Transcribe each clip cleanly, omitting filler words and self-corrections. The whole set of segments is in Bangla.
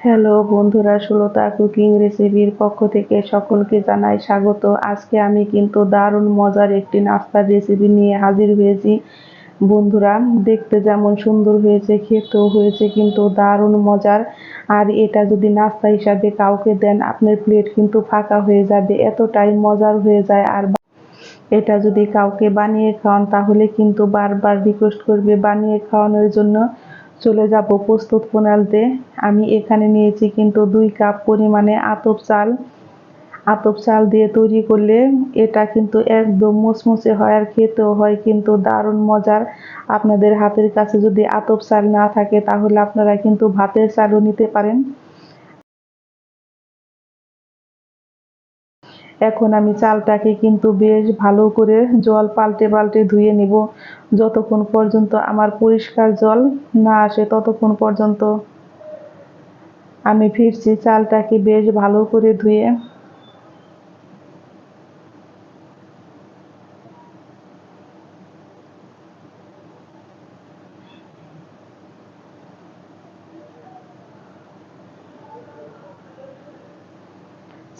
হ্যালো বন্ধুরা, সুলতা কুকিং রেসিপির পক্ষ থেকে সকলকে জানাই স্বাগত। আজকে আমি কিন্তু দারুণ মজার একটি নাস্তার রেসিপি নিয়ে হাজির হয়েছি। বন্ধুরা, দেখতে যেমন সুন্দর হয়েছে, খেতেও হয়েছে কিন্তু দারুণ মজার। আর এটা যদি নাস্তা হিসাবে কাউকে দেন, আপনার প্লেট কিন্তু ফাঁকা হয়ে যাবে, এতটাই মজার হয়ে যায়। আর এটা যদি কাউকে বানিয়ে খাওয়ান তাহলে কিন্তু বারবার রিকোয়েস্ট করবে বানিয়ে খাওয়ানোর জন্য। চলে যাব প্রস্তুত প্রণালীতে। আমি এখানে নিয়েছি কিন্তু 2 কাপ পরিমাণে আতপ চাল দিয়ে তৈরি করলে এটা কিন্তু একদম মুচমুচে হয় আর খেতেও হয় কিন্তু দারুণ মজার। আপনাদের হাতের কাছে যদি আতপ চাল না থাকে তাহলে আপনারা কিন্তু ভাতের চালও নিতে পারেন। এখন আমি চালটাকে কিন্তু বেশ ভালো করে জল পাল্টে পাল্টে ধুয়ে নিব। যতক্ষণ পর্যন্ত আমার পরিষ্কার জল না আসে ততক্ষণ পর্যন্ত আমি ফিরছি চালটাকে বেশ ভালো করে ধুয়ে।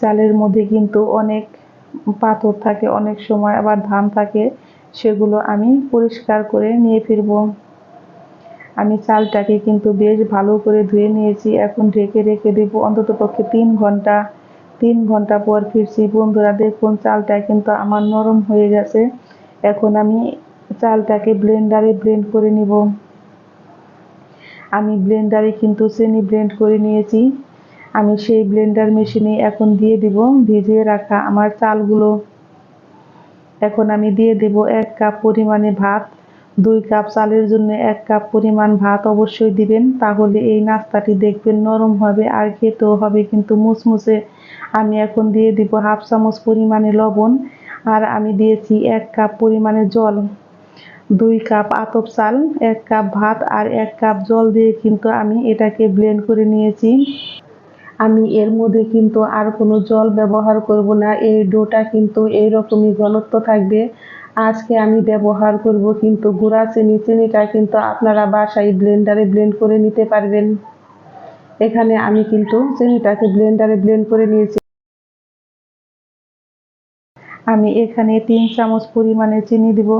চালের মধ্যে কিন্তু অনেক পাথর থাকে, অনেক সময় আবার ধান থাকে, সেগুলো আমি পরিষ্কার করে নিয়ে ফিরবো। আমি চালটাকে কিন্তু বেশ ভালো করে ধুয়ে নিয়েছি। এখন ঢেকে রেখে দেবো অন্ততপক্ষে 3 ঘন্টা। 3 ঘন্টা পর ফিরছি। বন্ধুরা দেখুন, চালটা কিন্তু আমার নরম হয়ে গেছে। এখন আমি চালটাকে ব্লেন্ডারে ব্লেন্ড করে নিব। আমি ব্লেন্ডারে কিন্তু চিনি ব্লেন্ড করে নিয়েছি। আমি সেই ব্লেন্ডার মেশিনে এখন দিয়ে দিব ভিজিয়ে রাখা আমার চালগুলো। এখন আমি দিয়ে দেব 1 কাপ পরিমাণে ভাত। 2 কাপ চালের জন্য 1 কাপ পরিমাণ ভাত অবশ্যই দিবেন, তাহলে এই নাস্তাটি দেখবেন নরম হবে আর খেতেও হবে কিন্তু মুচমুচে। আমি এখন দিয়ে দিব হাফ চামচ পরিমাণে লবণ। আর আমি দিয়েছি 1 কাপ পরিমাণে জল। 2 কাপ আতপ চাল, 1 কাপ ভাত আর 1 কাপ জল দিয়ে কিন্তু আমি এটাকে ব্লেন্ড করে নিয়েছি। আমি এর মধ্যে কিন্তু আর কোনো জল ব্যবহার করব না। এই ডোটা কিন্তু এইরকমই ঘনত্ব থাকবে। আজকে আমি ব্যবহার করব কিন্তু গুঁড়া চিনি। চিনিটা কিন্তু আপনারা বাসায় ব্লেন্ডারে ব্লেন্ড করে নিতে পারবেন। এখানে আমি কিন্তু চিনিটাকে ব্লেন্ডারে ব্লেন্ড করে নিয়েছি। আমি এখানে 3 চামচ পরিমাণে চিনি দিব।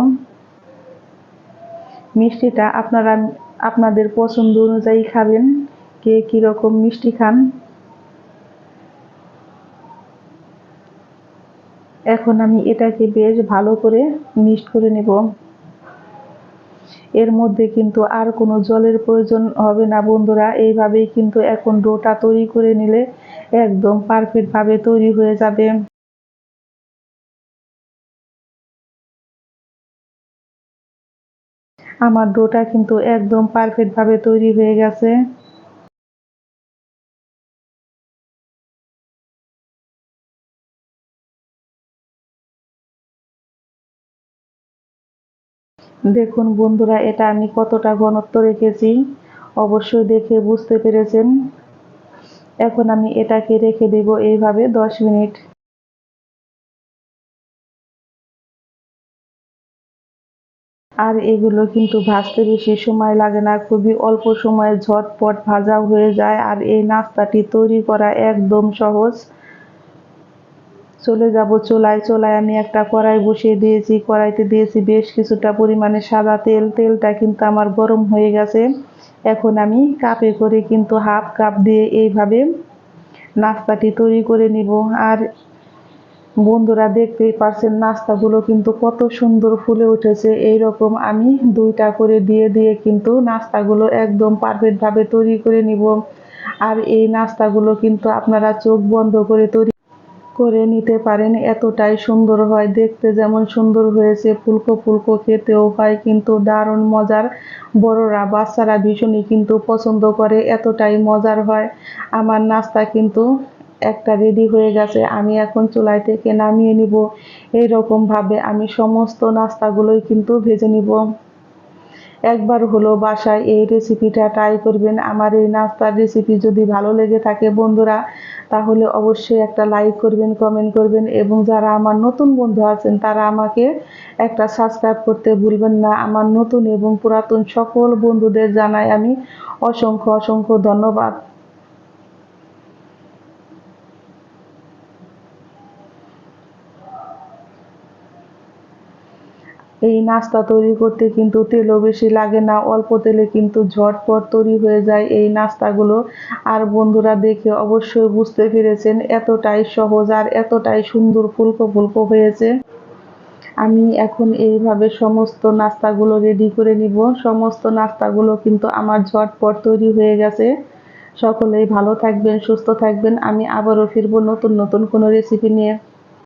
মিষ্টিটা আপনারা আপনাদের পছন্দ অনুযায়ী খাবেন, কে কীরকম মিষ্টি খান। এখন আমি এটাকে বেশ ভালো করে মিক্সড করে নেব। এর মধ্যে কিন্তু আর কোনো জলের প্রয়োজন হবে না বন্ধুরা। এইভাবেই কিন্তু এখন ডোটা তৈরি করে নিলে একদম পারফেক্ট ভাবে তৈরি হয়ে যাবে। আমার ডোটা কিন্তু একদম পারফেক্ট ভাবে তৈরি হয়ে গেছে। দেখুন বন্ধুরা, এটা আমি কতটা ঘনত্ব রেখেছি অবশ্যই দেখে বুঝতে পেরেছেন। এখন আমি এটাকে রেখে দেব এইভাবে 10 মিনিট। আর এগুলো কিন্তু ভাজতে বেশি সময় লাগে না, খুবই অল্প সময়ে ঝটপট ভাজা হয়ে যায়। আর এই নাস্তাটি তৈরি করা একদম সহজ। চলে যাব চুলায়। চুলায় আমি একটা কড়াই বসিয়ে দিয়েছি। কড়াইতে দিয়েছি বেশ কিছুটা পরিমাণে সাদা তেল। তেলটা কিন্তু আমার গরম হয়ে গেছে। এখন আমি কাপে করে কিন্তু হাফ কাপ দিয়ে এইভাবে নাস্তাটি তৈরি করে নিব। আর বন্ধুরা দেখতেই পারছেন নাস্তাগুলো কিন্তু কত সুন্দর ফুলে উঠেছে। এইরকম আমি 2টা করে দিয়ে দিয়ে কিন্তু নাস্তাগুলো একদম পারফেক্ট ভাবে তৈরি করে নিব। আর এই নাস্তাগুলো কিন্তু আপনারা চোখ বন্ধ করে তৈরি করে নিতে পারেন, এতটাই সুন্দর হয়। দেখতে যেমন সুন্দর হয়েছে, ফুলকো ফুলকো খেতেও হয় কিন্তু দারুণ মজার। বড়রা বাচ্চারা ভীষণই কিন্তু পছন্দ করে, এতটাই মজার হয়। আমার নাস্তা কিন্তু একটা রেডি হয়ে গেছে। আমি এখন চুলাই থেকে নামিয়ে নিব। এইরকম ভাবে আমি সমস্ত নাস্তাগুলোই কিন্তু ভেজে নিব। একবার হলো বাসায় এই রেসিপিটা ট্রাই করবেন। আমার এই নাস্তার রেসিপি যদি ভালো লেগে থাকে বন্ধুরা, তাহলে অবশ্যই একটা লাইক করবেন, কমেন্ট করবেন এবং যারা আমার নতুন বন্ধু আছেন তারা আমাকে একটা সাবস্ক্রাইব করতে ভুলবেন না। আমার নতুন এবং পুরাতন সকল বন্ধুদের জানাই আমি অসংখ্য অসংখ্য ধন্যবাদ। এই নাস্তা তৈরি করতে কিন্তু তেলও বেশি লাগে না, অল্প তেলে কিন্তু ঝটপট তৈরি হয়ে যায় এই নাস্তাগুলো। আর বন্ধুরা দেখে অবশ্যই বুঝতে পেরেছেন এতটাই সহজ আর এতটাই সুন্দর ফুলকো ফুলকো হয়েছে। আমি এখন এইভাবে সমস্ত নাস্তাগুলো রেডি করে নিব। সমস্ত নাস্তাগুলো কিন্তু আমার ঝটপট তৈরি হয়ে গেছে। সকলেই ভালো থাকবেন, সুস্থ থাকবেন। আমি আবারও ফিরবো নতুন নতুন কোনো রেসিপি নিয়ে।